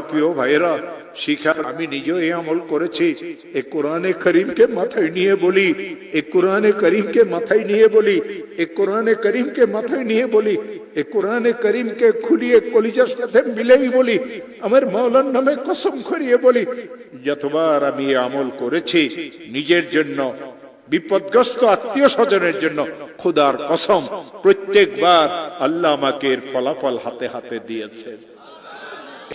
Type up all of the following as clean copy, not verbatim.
প্রিয় ভাইরা, শিখা আমি নিজেও এই আমল করেছি। এই কোরআনে করিমকে মাথায় নিয়ে বলি, এই কোরআনে করিমকে মাথায় নিয়ে বলি, এই কোরআনে করিমকে মাথায় নিয়ে বলি, এই কোরআনে করিমকে খুলিয়ে কলিজার সাথে মিলেই বলি, আমার মাওলার নামে কসম করিয়ে বলি, যতবার আমি এই আমল করেছি নিজের জন্য, বিপদগ্রস্ত আত্মীয় স্বজনের জন্য, খোদার কসম প্রত্যেকবার আল্লাহ আমাকে এর ফলাফল হাতে হাতে দিয়েছেন।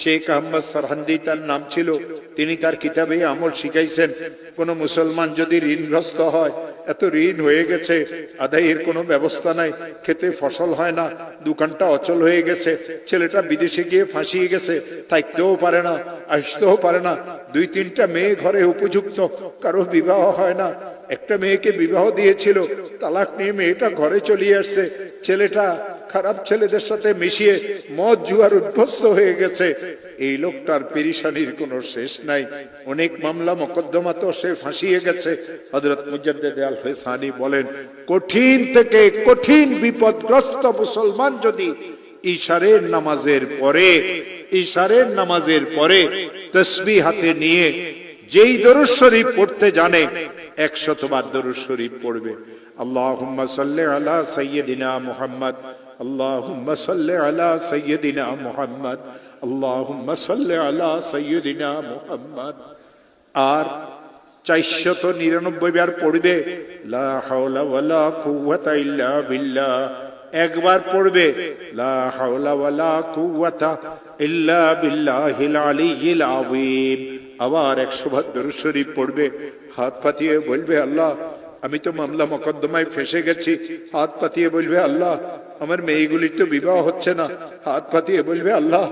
শেখ আহমদ সরহান্দি তার নাম ছিল। তিনি তার কিতাবে আমল শিখাইছেন, কোন মুসলমান যদি ঋণগ্রস্ত হয়, এত ঋণ হয়ে গেছে, আদায়ের কোনো ব্যবস্থা নাই, খেতে ফসল হয় না, দোকানটা অচল হয়ে গেছে, ছেলেটা বিদেশে গিয়ে ফাঁসিয়ে গেছে, থাকতেও পারে না, আসতেও পারে না, 2-3টা মেয়ে ঘরে উপযুক্ত, কারো বিবাহ হয় না, একটা মেয়েকে বিবাহ দিয়েছিল, তালাক নিয়ে মেয়েটা ঘরে চলে আসছে, ছেলেটা খারাপ ছেলেদের সাথে মিশিয়ে মদ জুয়ার অভ্যস্ত হয়ে গেছে। এই লোকটার পেরেশানির কোনো শেষ নাই, অনেক মামলা মোকদ্দমা তো সে ফাঁসিয়ে গেছে। হযরত মুজাদ্দিদ আল ফিসানি বলেন, কঠিন থেকে কঠিন বিপদগ্রস্ত মুসলমান যদি ইশারের নামাজের পরে তাসবিহ হাতে নিয়ে যেই দরুদ শরীফ পড়তে জানে, 100 বার দরুদ শরীফ পড়বে। আল্লাহুম্মা সাল্লি আলা সাইয়্যিদিনা মুহাম্মদ, আল্লাহুম্মা সাল্লি আলা সাইয়্যিদিনা মুহাম্মদ, আল্লাহুম্মা সাল্লি আলা সাইয়্যিদিনা মুহাম্মদ। আর 499 বার পড়বে লা হাওলা ওয়ালা কুওয়াতা ইল্লা বিল্লাহ। একবার পড়বে লা হাওলা ওয়ালা কুওয়াতা ইল্লা বিল্লাহিল আলিয়্যিল আযীম। আবার 100 বার দরুদ শরীফ পড়বে, হাত পাতিয়ে বলবে, আল্লাহ আমি তো মামলা মোকদ্দমায় ফেসে গেছি। হাত পাতিয়ে বলবে, আল্লাহ আমার মেয়েগুলির তো বিবাহ হচ্ছে না। হাত পাতিয়ে বলবে, আল্লাহ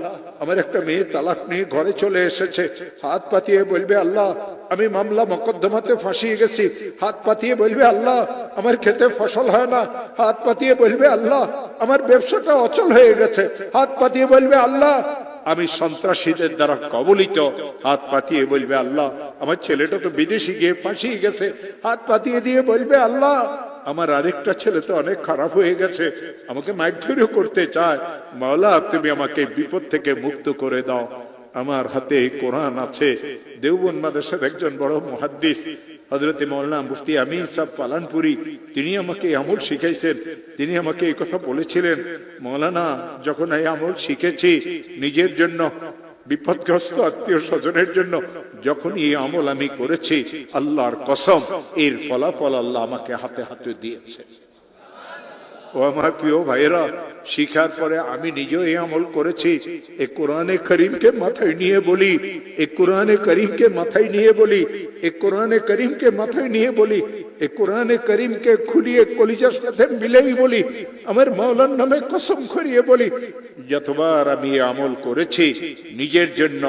আমার একটা মেয়ে তালাক নিয়ে ঘরে চলে এসেছে। হাত পাতিয়ে বলবে, আল্লাহ আমি মামলা মোকদ্দমাতে ফাঁসিয়ে গেছি। হাত পাতিয়ে বলবে, আল্লাহ আমার খেতে ফসল হয় না। হাত পাতিয়ে বলবে, আল্লাহ আমার ব্যবসাটা অচল হয়ে গেছে। হাত পাতিয়ে বলবে, আল্লাহ আমি সন্ত্রাসীদের দ্বারা কবলিত। হাত পাতিয়ে বলবে, আল্লাহ আমার ছেলেটা তো বিদেশে গিয়ে ফাঁসিয়ে গেছে। হাত পাতিয়ে দিয়ে বলবে, আল্লাহ আমার আরেকটা ছেলে তো অনেক খারাপ হয়ে গেছে, আমাকে মারধরও করতে চায়, মাওলা তুমি আমাকে বিপদ থেকে মুক্ত করে দাও। আমার হাতে কোরআন আছে। দেওবন্দ মাদ্রাসার একজন বড় মুহাদ্দিস হযরত মাওলানা মুফতি আমিন সাহেব পালানপুরি, তিনি আমাকে আমল শিখাইছেন। তিনি আমাকে এই কথা বলেছিলেন, মাওলানা যখন এই আমল শিখেছি নিজের জন্য, বিপদগ্রস্ত আত্মীয় স্বজনের জন্য, যখন এই আমল আমি করেছি, আল্লাহর কসম এর ফলাফল আল্লাহ আমাকে হাতে হাতে দিয়েছে। ও আমার প্রিয় ভাইয়েরা, শিখার পরে আমি নিজেও এই আমল করেছি। এই কোরআনে করিমকে মাথায় নিয়ে বলি, এই কোরআনে করিমকে মাথায় নিয়ে বলি, এই কোরআনে করিমকে মাথায় নিয়ে বলি, এই কোরআনে করিমকে খুলিয়ে কলিজার সাথে মিলেই বলি, আমার মাওলার নামে কসম করিয়ে বলি, যতবার আমি এই আমল করেছি নিজের জন্য,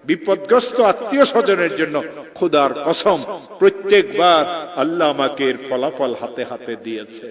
বিপদগ্রস্ত আত্মীয় স্বজনের জন্য, খোদার কসম প্রত্যেকবার আল্লাহ আমাকে এর ফলাফল হাতে হাতে দিয়েছে।